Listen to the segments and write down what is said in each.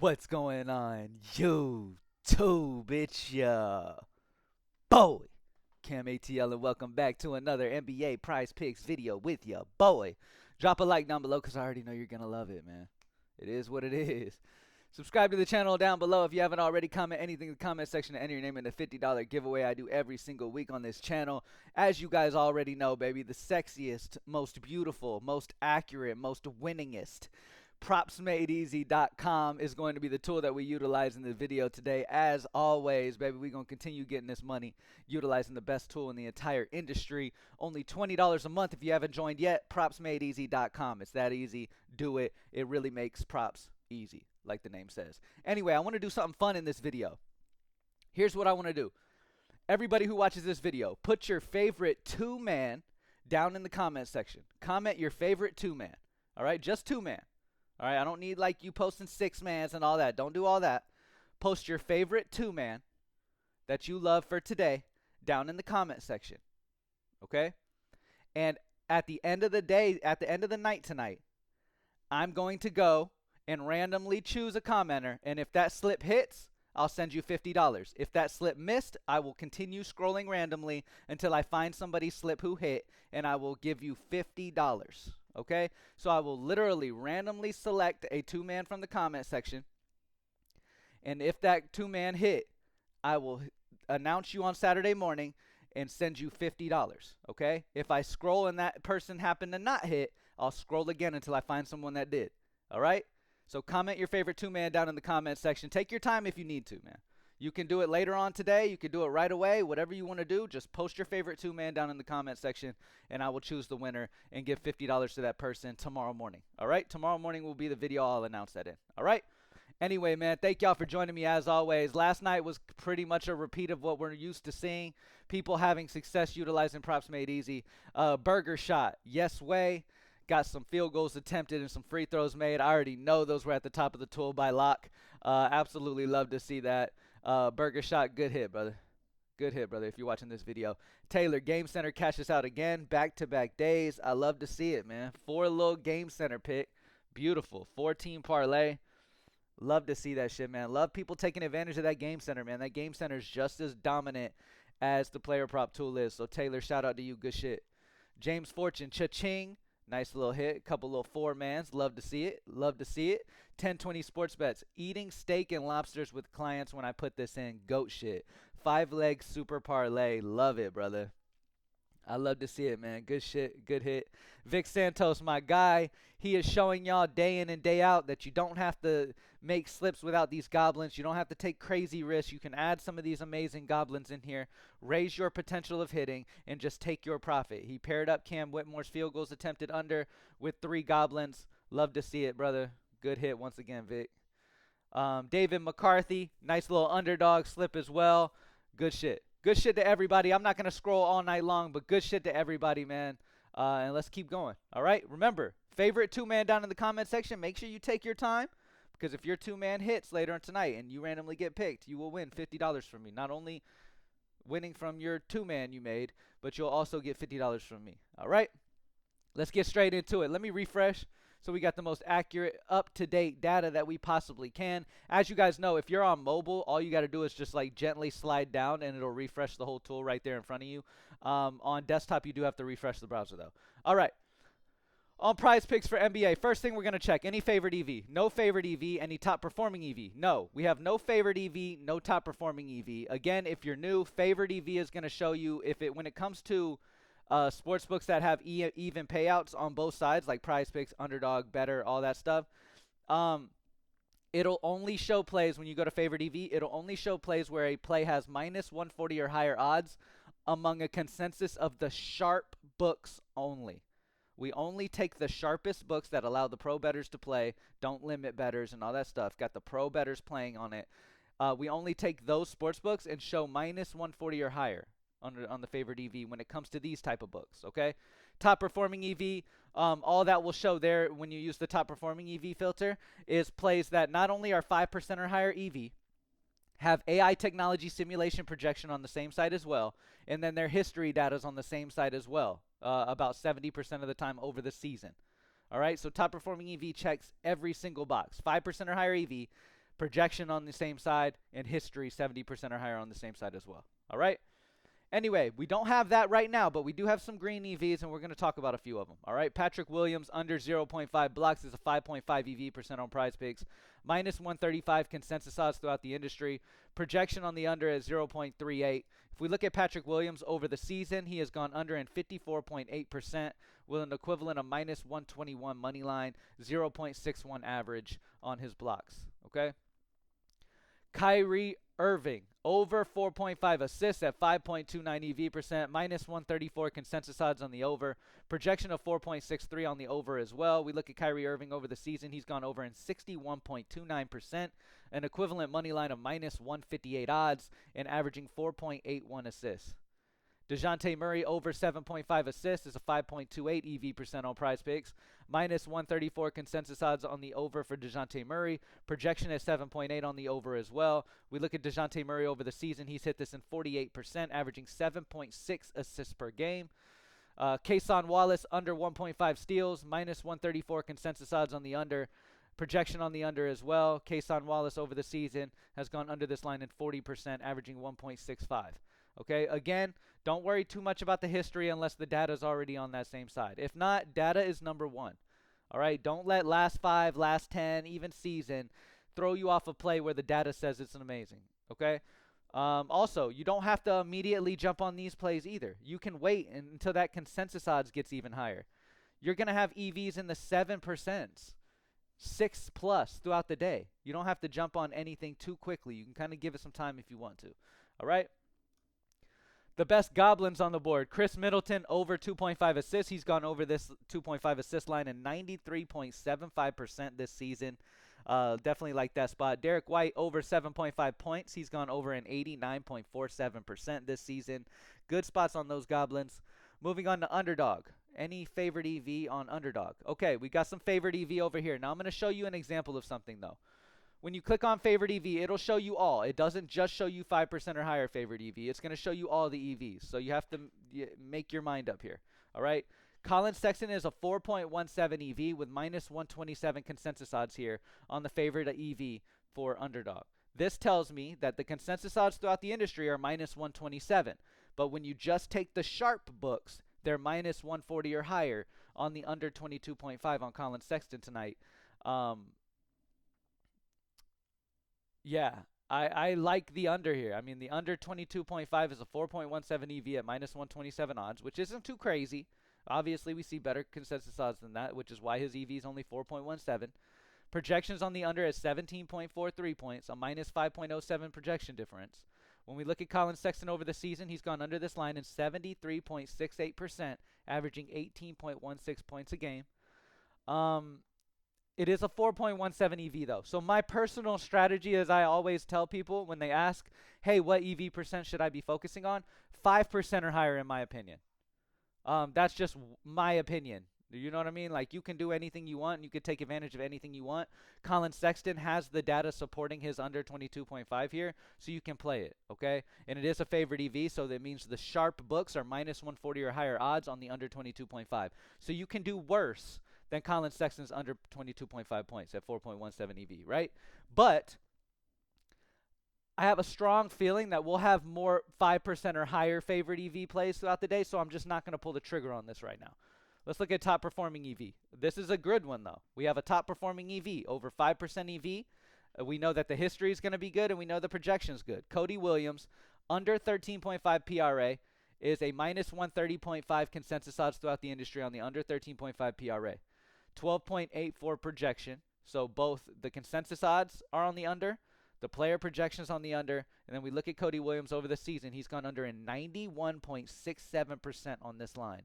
What's going on, YouTube? It's ya boy, Cam ATL, and welcome back to another NBA Prize Picks video with ya boy. Drop a like down below because I already know you're gonna love it, man. It is what it is. Subscribe to the channel down below if you haven't already. Comment anything in the comment section and enter your name in the $50 giveaway I do every single week on this channel. As you guys already know, baby, the sexiest, most beautiful, most accurate, most winningest PropsMadeEasy.com is going to be the tool that we utilize in the video today. As always, baby, we're going to continue getting this money utilizing the best tool in the entire industry. Only $20 a month if you haven't joined yet. PropsMadeEasy.com. It's that easy. Do it. It really makes props easy, like the name says. Anyway, I want to do something fun in this video. Here's what I want to do. Everybody who watches this video, put your favorite two-man down in the comment section. Comment your favorite two-man. All right? Just two-man. All right, I don't need like you posting six-mans and all that. Don't do all that. Post your favorite two-man that you love for today down in the comment section. Okay? And at the end of the day, at the end of the night tonight, I'm going to go and randomly choose a commenter. And if that slip hits, I'll send you $50. If that slip missed, I will continue scrolling randomly until I find somebody's slip who hit, and I will give you $50. Okay? So I will literally randomly select a two-man from the comment section. And if that two-man hit, I will announce you on Saturday morning and send you $50. Okay? If I scroll and that person happened to not hit, I'll scroll again until I find someone that did. All right? So comment your favorite two-man down in the comment section. Take your time if you need to, man. You can do it later on today. You can do it right away. Whatever you want to do, just post your favorite two-man down in the comment section, and I will choose the winner and give $50 to that person tomorrow morning. All right? Tomorrow morning will be the video I'll announce that in. All right? Anyway, man, thank y'all for joining me as always. Last night was pretty much a repeat of what we're used to seeing. People having success utilizing Props Made Easy. Burger shot. Yes way. Got some field goals attempted and some free throws made. I already know those were at the top of the tool by lock. Absolutely love to see that. Burger shot, good hit, brother. Good hit, brother, if you're watching this video. Taylor, Game Center cashes out again. Back-to-back days. I love to see it, man. 4 little Game Center pick. Beautiful. 14 parlay. Love to see that shit, man. Love people taking advantage of that Game Center, man. That Game Center is just as dominant as the player prop tool is. So, Taylor, shout out to you. Good shit. James Fortune, cha-ching. Nice little hit. Couple little four-mans. Love to see it. Love to see it. 1020 sports bets. Eating steak and lobsters with clients when I put this in. Goat shit. 5-leg super parlay. Love it, brother. I love to see it, man. Good shit. Good hit. Vic Santos, my guy. He is showing y'all day in and day out that you don't have to make slips without these goblins. You don't have to take crazy risks. You can add some of these amazing goblins in here, raise your potential of hitting, and just take your profit. He paired up Cam Whitmore's field goals attempted under with 3 goblins. Love to see it, brother. Good hit once again, Vic. David McCarthy, nice little underdog slip as well. Good shit. Good shit to everybody. I'm not going to scroll all night long, but good shit to everybody, man. And let's keep going. All right? Remember, favorite two-man down in the comment section. Make sure you take your time, because if your two-man hits later on tonight and you randomly get picked, you will win $50 from me. Not only winning from your two-man you made, but you'll also get $50 from me. All right? Let's get straight into it. Let me refresh so we got the most accurate, up-to-date data that we possibly can. As you guys know, if you're on mobile, all you got to do is just like gently slide down and it'll refresh the whole tool right there in front of you. On desktop, you do have to refresh the browser though. All right. On prize picks for NBA, first thing we're going to check, any favorite EV? No favorite EV. Any top performing EV? No. We have no favorite EV, no top performing EV. Again, if you're new, favorite EV is going to show you when it comes to sports books that have even payouts on both sides, like Prizepicks, Underdog, BETR, all that stuff. It'll only show plays when you go to favorite EV. It'll only show plays where a play has minus 140 or higher odds among a consensus of the sharp books only. We only take the sharpest books that allow the pro bettors to play, don't limit bettors and all that stuff. Got the pro bettors playing on it. We only take those sports books and show minus 140 or higher on the favorite EV when it comes to these type of books, okay? Top performing EV, all that will show there when you use the top performing EV filter is plays that not only are 5% or higher EV, have AI technology simulation projection on the same side as well, and then their history data is on the same side as well, about 70% of the time over the season. All right, so top performing EV checks every single box. 5% or higher EV, projection on the same side, and history 70% or higher on the same side as well. All right? Anyway, we don't have that right now, but we do have some green EVs, and we're going to talk about a few of them. All right, Patrick Williams, under 0.5 blocks is a 5.5 EV percent on Prizepicks. Minus 135 consensus odds throughout the industry. Projection on the under is 0.38. If we look at Patrick Williams over the season, he has gone under in 54.8% with an equivalent of minus 121 money line, 0.61 average on his blocks. Okay. Kyrie Irving, over 4.5 assists at 5.29 EV percent, minus 134 consensus odds on the over. Projection of 4.63 on the over as well. We look at Kyrie Irving over the season. He's gone over in 61.29%, an equivalent money line of minus 158 odds, and averaging 4.81 assists. DeJounte Murray over 7.5 assists is a 5.28 EV percent on Prizepicks. Minus 134 consensus odds on the over for DeJounte Murray. Projection is 7.8 on the over as well. We look at DeJounte Murray over the season. He's hit this in 48%, averaging 7.6 assists per game. Kason Wallace under 1.5 steals. Minus 134 consensus odds on the under. Projection on the under as well. Kason Wallace over the season has gone under this line in 40%, averaging 1.65. Okay, again, don't worry too much about the history unless the data is already on that same side. If not, data is number one. All right, don't let last 5, last 10, even season throw you off a play where the data says it's amazing. Okay, also, you don't have to immediately jump on these plays either. You can wait until that consensus odds gets even higher. You're going to have EVs in the 7%, 6 plus throughout the day. You don't have to jump on anything too quickly. You can kind of give it some time if you want to. All right. The best goblins on the board. Chris Middleton over 2.5 assists. He's gone over this 2.5 assist line in 93.75% this season. Definitely like that spot. Derek White over 7.5 points. He's gone over in 89.47% this season. Good spots on those goblins. Moving on to Underdog. Any favorite EV on Underdog? Okay, we got some favorite EV over here. Now I'm going to show you an example of something though. When you click on favorite EV, it'll show you all. It doesn't just show you 5% or higher favorite EV. It's going to show you all the EVs. So you have to make your mind up here. All right. Colin Sexton is a 4.17 EV with minus 127 consensus odds here on the favorite EV for Underdog. This tells me that the consensus odds throughout the industry are minus 127. But when you just take the sharp books, they're minus 140 or higher on the under 22.5 on Colin Sexton tonight. Yeah, I like the under here. I mean, the under 22.5 is a 4.17 EV at minus 127 odds, which isn't too crazy. Obviously, we see better consensus odds than that, which is why his EV is only 4.17. Projections on the under is 17.43 points, a minus 5.07 projection difference. When we look at Colin Sexton over the season, he's gone under this line in 73.68%, averaging 18.16 points a game. It is a 4.17 EV though. So my personal strategy, as I always tell people when they ask, hey, what EV percent should I be focusing on? 5% or higher in my opinion. That's just my opinion. You know what I mean? Like, you can do anything you want and you can take advantage of anything you want. Colin Sexton has the data supporting his under 22.5 here, so you can play it, okay? And it is a favorite EV, so that means the sharp books are minus 140 or higher odds on the under 22.5. So you can do worse than Colin Sexton's under 22.5 points at 4.17 EV, right? But I have a strong feeling that we'll have more 5% or higher favorite EV plays throughout the day, so I'm just not going to pull the trigger on this right now. Let's look at top performing EV. This is a good one, though. We have a top performing EV, over 5% EV. We know that the history is going to be good, and we know the projection is good. Cody Williams, under 13.5 PRA, is a minus 130.5 consensus odds throughout the industry on the under 13.5 PRA. 12.84 projection. So both the consensus odds are on the under, the player projections on the under, and then we look at Cody Williams over the season. He's gone under in 91.67% on this line.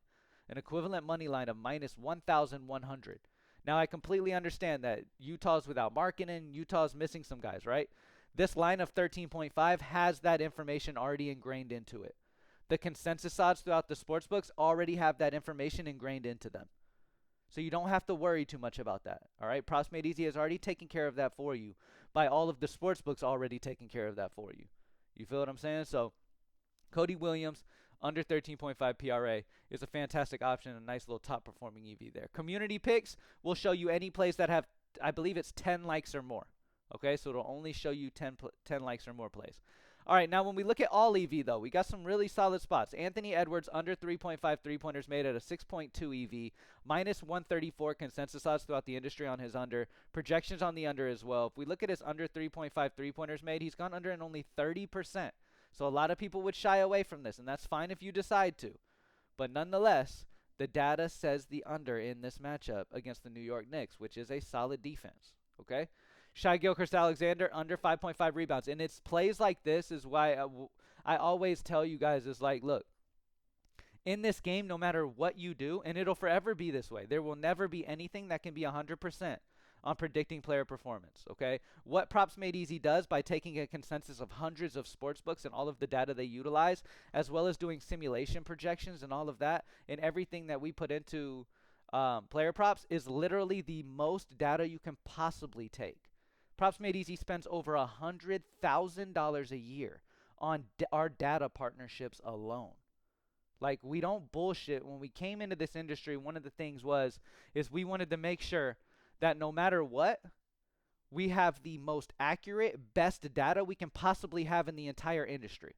An equivalent money line of minus 1,100. Now, I completely understand that Utah's without marketing. Utah's missing some guys, right? This line of 13.5 has that information already ingrained into it. The consensus odds throughout the sports books already have that information ingrained into them. So you don't have to worry too much about that, all right? Props Made Easy has already taken care of that for you by all of the sports books already taking care of that for you. You feel what I'm saying? So Cody Williams, under 13.5 PRA, is a fantastic option, a nice little top performing EV there. Community picks will show you any plays that have, I believe it's 10 likes or more. Okay, so it'll only show you 10 likes or more plays. All right, now when we look at all EV, though, we got some really solid spots. Anthony Edwards, under 3.5 three-pointers made at a 6.2 EV, minus 134 consensus odds throughout the industry on his under. Projections on the under as well. If we look at his under 3.5 three-pointers made, he's gone under in only 30%. So a lot of people would shy away from this, and that's fine if you decide to. But nonetheless, the data says the under in this matchup against the New York Knicks, which is a solid defense, okay? Shai Gilgeous-Alexander, under 5.5 rebounds. And it's plays like this is why I always tell you guys is like, look, in this game, no matter what you do, and it'll forever be this way, there will never be anything that can be 100% on predicting player performance, okay? What Props Made Easy does by taking a consensus of hundreds of sports books and all of the data they utilize, as well as doing simulation projections and all of that, and everything that we put into player props is literally the most data you can possibly take. Props Made Easy spends over $100,000 a year on our data partnerships alone. Like, we don't bullshit. When we came into this industry, one of the things is we wanted to make sure that no matter what, we have the most accurate, best data we can possibly have in the entire industry.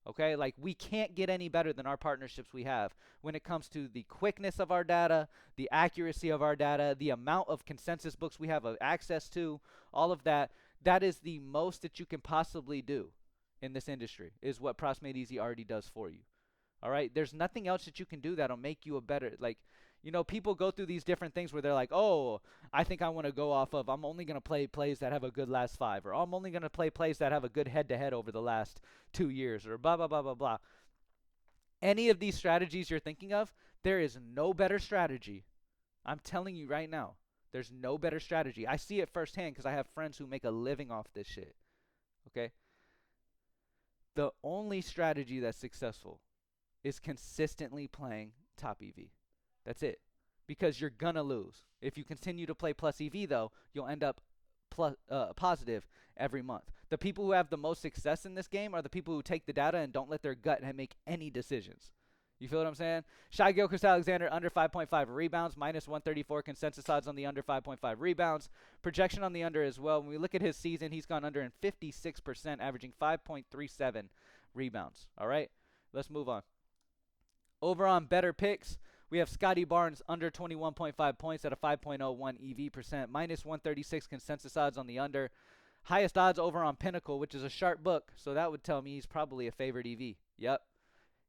Okay, like we can't get any better than our partnerships we have when it comes to the quickness of our data, the accuracy of our data, the amount of consensus books we have access to, all of that. That is the most that you can possibly do in this industry, is what Props Made Easy already does for you. All right, there's nothing else that you can do that'll make you a better, like, you know, people go through these different things where they're like, oh, I think I want to go off of, I'm only going to play plays that have a good last 5, or I'm only going to play plays that have a good head-to-head over the last 2 years, or blah, blah, blah, blah, blah. Any of these strategies you're thinking of, there is no better strategy. I'm telling you right now, there's no better strategy. I see it firsthand because I have friends who make a living off this shit, okay? The only strategy that's successful is consistently playing top EV. That's it. Because you're going to lose. If you continue to play plus EV, though, you'll end up positive every month. The people who have the most success in this game are the people who take the data and don't let their gut make any decisions. You feel what I'm saying? Shai Gilgeous-Alexander, under 5.5 rebounds, minus 134 consensus odds on the under 5.5 rebounds. Projection on the under as well. When we look at his season, he's gone under in 56%, averaging 5.37 rebounds. All right? Let's move on. Over on Better Picks, we have Scotty Barnes under 21.5 points at a 5.01 EV percent, minus 136 consensus odds on the under. Highest odds over on Pinnacle, which is a sharp book, so that would tell me he's probably a favorite EV. Yep,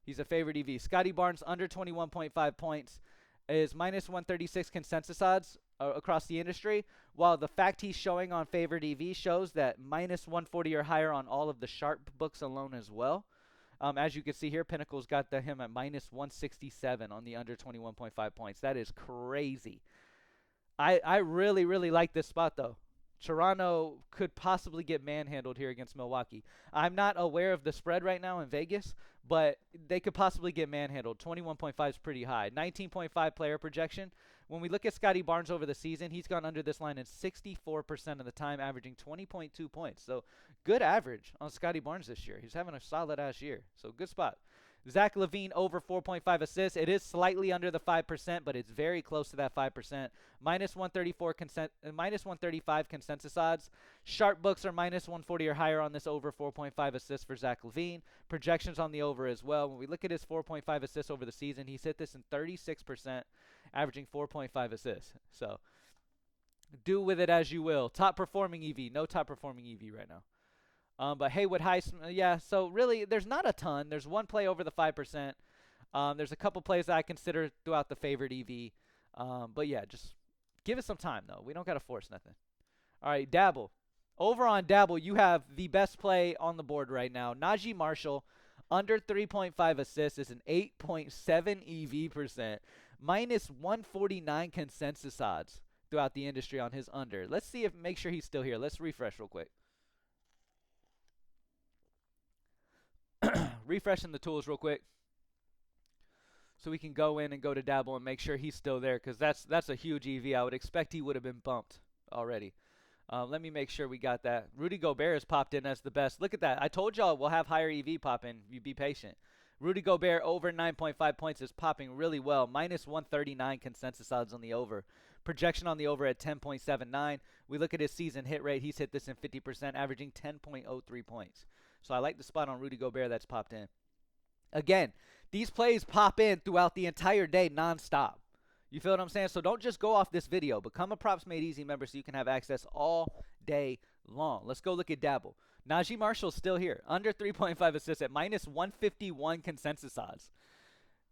he's a favorite EV. Scotty Barnes under 21.5 points is minus 136 consensus odds across the industry, while the fact he's showing on favorite EV shows that minus 140 or higher on all of the sharp books alone as well. As you can see here, Pinnacle's got him at minus 167 on the under 21.5 points. That is crazy. I really, really like this spot, though. Toronto could possibly get manhandled here against Milwaukee. I'm not aware of the spread right now in Vegas, but they could possibly get manhandled. 21.5 is pretty high. 19.5 player projection. When we look at Scotty Barnes over the season, he's gone under this line in 64% of the time, averaging 20.2 points. So good average on Scotty Barnes this year. He's having a solid-ass year. So good spot. Zach LaVine over 4.5 assists. It is slightly under the 5%, but it's very close to that 5%. Minus 135 consensus odds. Sharp books are minus 140 or higher on this over 4.5 assists for Zach LaVine. Projections on the over as well. When we look at his 4.5 assists over the season, he's hit this in 36%, averaging 4.5 assists. So do with it as you will. Top performing EV. No top performing EV right now. But Haywood Highsmith, yeah, so really there's not a ton. There's one play over the 5%. There's a couple plays that I consider throughout the favorite EV. But yeah, just give it some time, though. We don't got to force nothing. All right, Dabble. Over on Dabble, you have the best play on the board right now. Najee Marshall, under 3.5 assists, is an 8.7 EV percent, minus 149 consensus odds throughout the industry on his under. Let's see make sure he's still here. Let's refresh real quick. Refreshing the tools real quick so we can go in and go to Dabble and make sure he's still there, because that's a huge EV. I would expect he would have been bumped already. Let me make sure we got that. Rudy Gobert has popped in as the best. Look at that. I told y'all we'll have higher EV pop in. You be patient. Rudy Gobert over 9.5 points is popping really well. Minus 139 consensus odds on the over. Projection on the over at 10.79. We look at his season hit rate. He's hit this in 50%, averaging 10.03 points. So I like the spot on Rudy Gobert that's popped in. Again, these plays pop in throughout the entire day nonstop. You feel what I'm saying? So don't just go off this video. Become a Props Made Easy member so you can have access all day long. Let's go look at Dabble. Najee Marshall's still here. Under 3.5 assists at minus 151 consensus odds.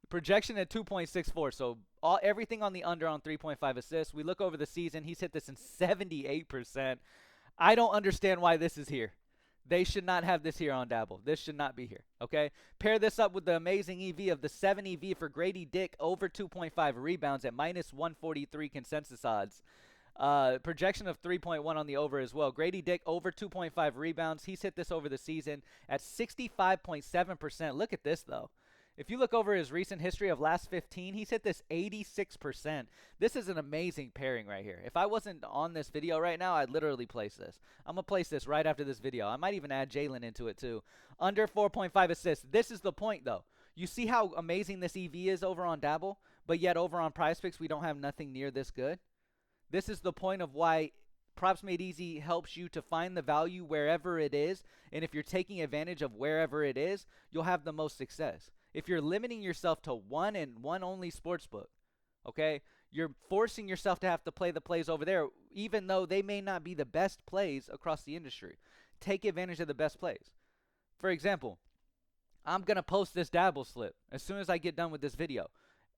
Projection at 2.64. So everything on the under on 3.5 assists. We look over the season. He's hit this in 78%. I don't understand why this is here. They should not have this here on Dabble. This should not be here, okay? Pair this up with the amazing EV of the 7 EV for Grady Dick over 2.5 rebounds at minus 143 consensus odds. Projection of 3.1 on the over as well. Grady Dick over 2.5 rebounds. He's hit this over the season at 65.7%. Look at this, though. If you look over his recent history of last 15, he's hit this 86%. This is an amazing pairing right here. If I wasn't on this video right now, I'd literally place this. I'm going to place this right after this video. I might even add Jalen into it too. Under 4.5 assists. This is the point, though. You see how amazing this EV is over on Dabble, but yet over on Prizepicks, we don't have nothing near this good? This is the point of why Props Made Easy helps you to find the value wherever it is, and if you're taking advantage of wherever it is, you'll have the most success. If you're limiting yourself to one and one only sportsbook, okay, you're forcing yourself to have to play the plays over there, even though they may not be the best plays across the industry. Take advantage of the best plays. For example, I'm going to post this Dabble slip as soon as I get done with this video.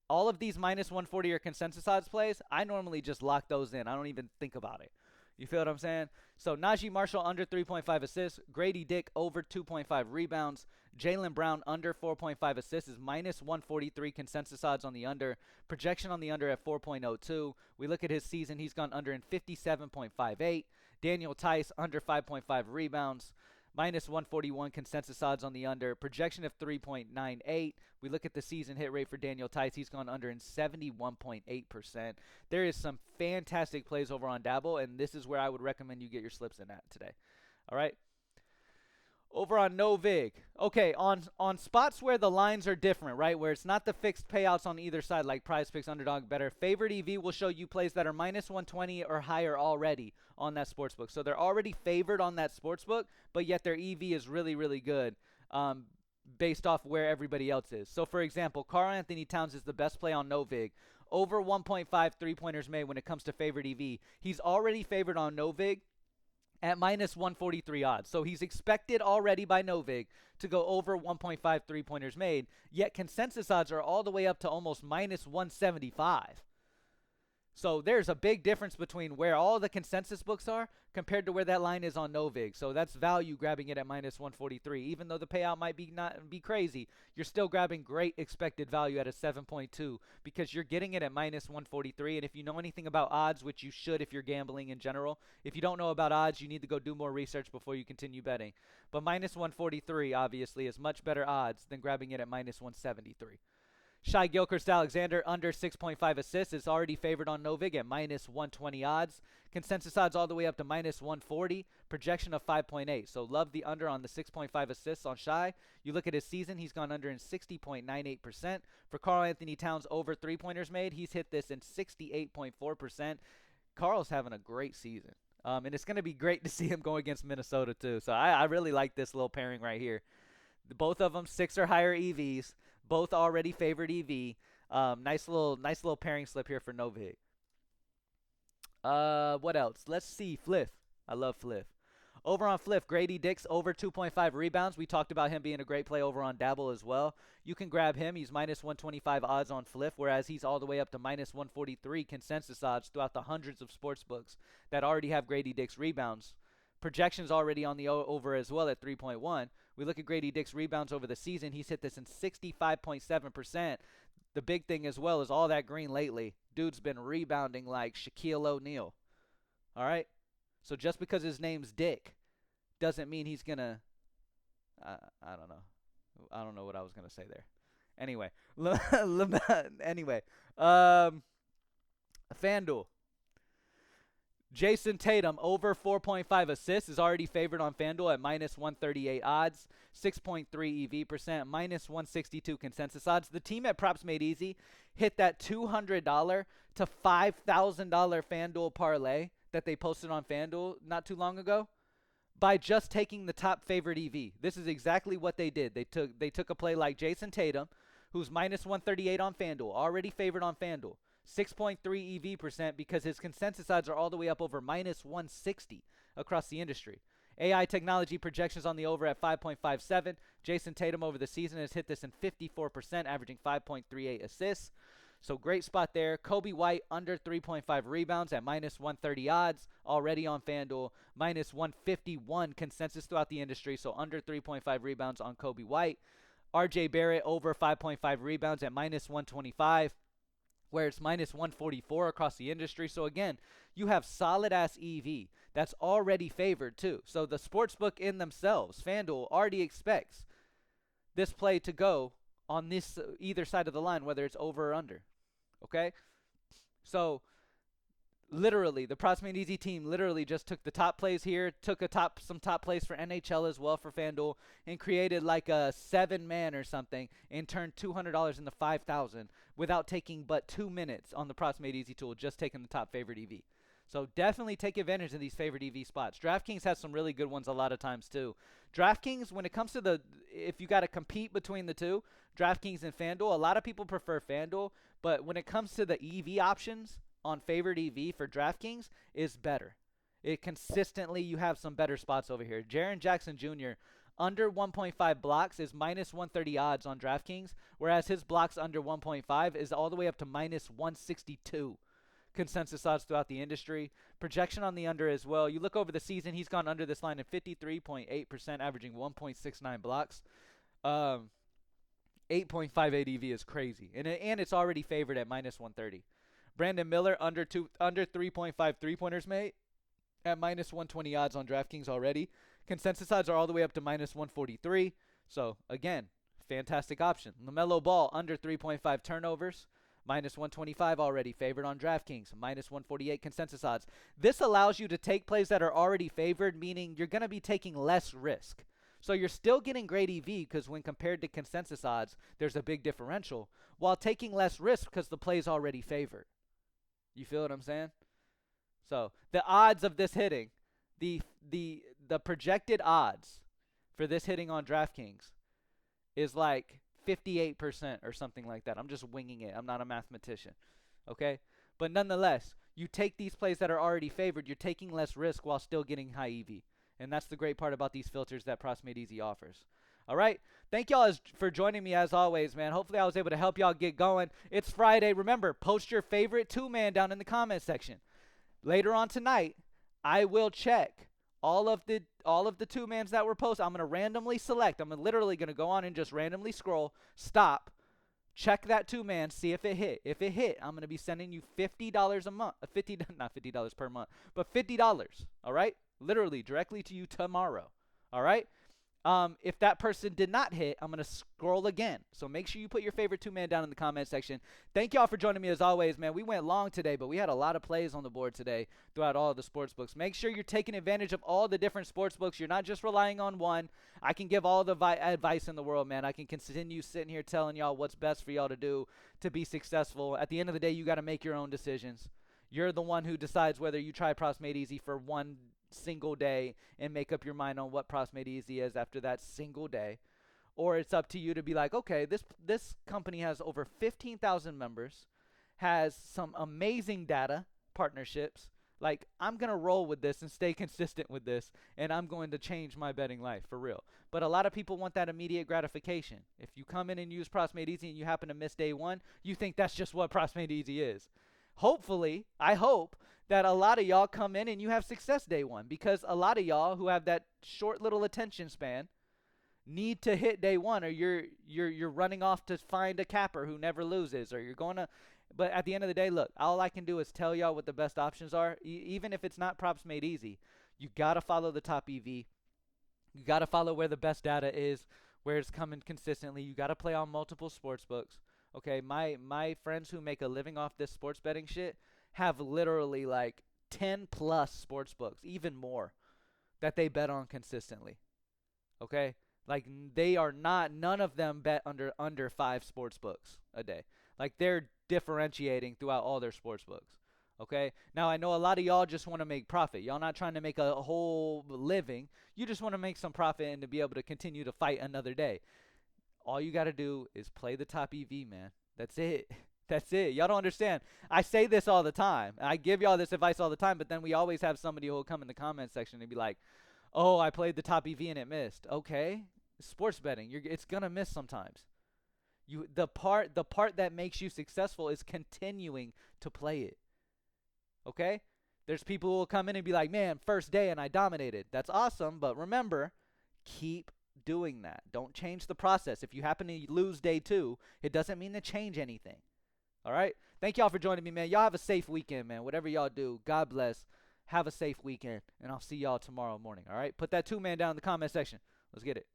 All of these minus 140 or consensus odds plays, I normally just lock those in. I don't even think about it. You feel what I'm saying? So Najee Marshall under 3.5 assists. Grady Dick over 2.5 rebounds. Jalen Brown under 4.5 assists is minus 143 consensus odds on the under. Projection on the under at 4.02. We look at his season. He's gone under in 57.58. Daniel Tice under 5.5 rebounds. Minus 141 consensus odds on the under. Projection of 3.98. We look at the season hit rate for Daniel Tice. He's gone under in 71.8%. There is some fantastic plays over on Dabble, and this is where I would recommend you get your slips in at today. All right. Over on No Vig. Okay, on spots where the lines are different, right, where it's not the fixed payouts on either side like Prizepicks, Underdog, BETR, Favorite EV will show you plays that are minus 120 or higher already on that sportsbook. So they're already favored on that sportsbook, but yet their EV is really, really good based off where everybody else is. So, for example, Karl Anthony Towns is the best play on No Vig. Over 1.5 three-pointers made when it comes to Favorite EV. He's already favored on No Vig at minus 143 odds. So he's expected already by Novig to go over 1.5 three-pointers made, yet consensus odds are all the way up to almost minus 175. So there's a big difference between where all the consensus books are compared to where that line is on Novig. So that's value grabbing it at minus 143. Even though the payout might not be crazy, you're still grabbing great expected value at a 7.2 because you're getting it at minus 143. And if you know anything about odds, which you should if you're gambling in general, if you don't know about odds, you need to go do more research before you continue betting. But minus 143 obviously is much better odds than grabbing it at minus 173. Shai Gilchrist-Alexander under 6.5 assists is already favored on Novig at minus 120 odds. Consensus odds all the way up to minus 140. Projection of 5.8. So love the under on the 6.5 assists on Shai. You look at his season, he's gone under in 60.98%. For Karl Anthony Towns over three-pointers made, he's hit this in 68.4%. Karl's having a great season. And it's going to be great to see him go against Minnesota too. So I really like this little pairing right here. Both of them 6 or higher EVs. Both already favored EV. Nice little pairing slip here for Novig. What else? Let's see. Fliff. I love Fliff. Over on Fliff, Grady Dick's over 2.5 rebounds. We talked about him being a great play over on Dabble as well. You can grab him. He's minus 125 odds on Fliff, whereas he's all the way up to minus 143 consensus odds throughout the hundreds of sports books that already have Grady Dick's rebounds. Projections already on the over as well at 3.1. We look at Grady Dick's rebounds over the season. He's hit this in 65.7%. The big thing as well is all that green lately. Dude's been rebounding like Shaquille O'Neal. All right? So just because his name's Dick doesn't mean he's going to I don't know. I don't know what I was going to say there. Anyway. FanDuel. Jason Tatum over 4.5 assists is already favored on FanDuel at minus 138 odds, 6.3 EV percent, minus 162 consensus odds. The team at Props Made Easy hit that $200 to $5,000 FanDuel parlay that they posted on FanDuel not too long ago by just taking the top favorite EV. This is exactly what they did. They took a play like Jason Tatum, who's minus 138 on FanDuel, already favored on FanDuel. 6.3 EV percent because his consensus odds are all the way up over minus 160 across the industry. AI technology projections on the over at 5.57. Jason Tatum over the season has hit this in 54%, averaging 5.38 assists. So great spot there. Kobe White under 3.5 rebounds at minus 130 odds, already on FanDuel. Minus 151 consensus throughout the industry, so under 3.5 rebounds on Kobe White. RJ Barrett over 5.5 rebounds at minus 125. Where it's minus 144 across the industry. So again, you have solid ass EV that's already favored too. So the sportsbook in themselves, FanDuel, already expects this play to go on this either side of the line, whether it's over or under. Okay? So literally, the Props Made Easy team literally just took the top plays here, took some top plays for NHL as well for FanDuel, and created like a 7-man or something, and turned $200 into $5,000 without taking but 2 minutes on the Props Made Easy tool, just taking the top favorite EV. So definitely take advantage of these favorite EV spots. DraftKings has some really good ones a lot of times too. DraftKings, when it comes to if you got to compete between the two, DraftKings and FanDuel, a lot of people prefer FanDuel, but when it comes to the EV options on favorite EV for DraftKings is better. It consistently, you have some better spots over here. Jaren Jackson Jr. under 1.5 blocks is minus 130 odds on DraftKings, whereas his blocks under 1.5 is all the way up to minus 162 consensus odds throughout the industry. Projection on the under as well. You look over the season, he's gone under this line at 53.8%, averaging 1.69 blocks. 8.58 EV is crazy, and it's already favored at minus 130. Brandon Miller under 3.5 three-pointers made at minus 120 odds on DraftKings already. Consensus odds are all the way up to minus 143. So, again, fantastic option. LaMelo Ball under 3.5 turnovers, minus 125 already, favored on DraftKings, minus 148 consensus odds. This allows you to take plays that are already favored, meaning you're going to be taking less risk. So you're still getting great EV because when compared to consensus odds, there's a big differential, while taking less risk because the play's already favored. You feel what I'm saying? So the odds of this hitting, the projected odds for this hitting on DraftKings is like 58% or something like that. I'm just winging it. I'm not a mathematician. Okay? But nonetheless, you take these plays that are already favored, you're taking less risk while still getting high EV. And that's the great part about these filters that Props Made Easy offers. All right. Thank y'all for joining me as always, man. Hopefully I was able to help y'all get going. It's Friday. Remember, post your favorite two-man down in the comment section. Later on tonight, I will check all of the two-mans that were posted. I'm going to randomly select. I'm literally going to go on and just randomly scroll, stop, check that two-man, see if it hit. If it hit, I'm going to be sending you $50 a month. Not $50 per month, but $50. All right? Literally directly to you tomorrow. All right? If that person did not hit, I'm going to scroll again. So make sure you put your favorite two-man down in the comment section. Thank y'all for joining me as always, man. We went long today, but we had a lot of plays on the board today throughout all of the sports books. Make sure you're taking advantage of all the different sports books. You're not just relying on one. I can give all the advice in the world, man. I can continue sitting here telling y'all what's best for y'all to do to be successful. At the end of the day, you got to make your own decisions. You're the one who decides whether you try Props Made Easy for one single day and make up your mind on what Props Made Easy is after that single day, or it's up to you to be like, okay, this company has over 15,000 members, has some amazing data partnerships, like I'm gonna roll with this and stay consistent with this, and I'm going to change my betting life for real. But a lot of people want that immediate gratification. If you come in and use Props Made Easy and you happen to miss day one, you think that's just what Props Made Easy is. Hopefully, I hope that a lot of y'all come in and you have success day one, because a lot of y'all who have that short little attention span need to hit day one, or you're running off to find a capper who never loses, or you're going to. But at the end of the day, look, all I can do is tell y'all what the best options are. Even if it's not Props Made Easy, you got to follow the top EV. You got to follow where the best data is, where it's coming consistently. You got to play on multiple sports books. Okay, my friends who make a living off this sports betting shit have literally like 10 plus sports books, even more, that they bet on consistently. Okay? Like they are not, none of them bet under 5 sports books a day. Like they're differentiating throughout all their sports books. Okay? Now I know a lot of y'all just want to make profit. Y'all not trying to make a whole living. You just want to make some profit and to be able to continue to fight another day. All you got to do is play the top EV, man. That's it. That's it. Y'all don't understand. I say this all the time. I give y'all this advice all the time, but then we always have somebody who will come in the comment section and be like, "Oh, I played the top EV and it missed." Okay, sports betting, it's gonna miss sometimes. The part that makes you successful is continuing to play it. Okay? There's people who will come in and be like, "Man, first day and I dominated." That's awesome, but remember, keep doing that. Don't change the process. If you happen to lose day 2, it doesn't mean to change anything. All right? Thank y'all for joining me, man. Y'all have a safe weekend, man. Whatever y'all do, God bless. Have a safe weekend, and I'll see y'all tomorrow morning. All right? Put that 2-man down in the comment section. Let's get it.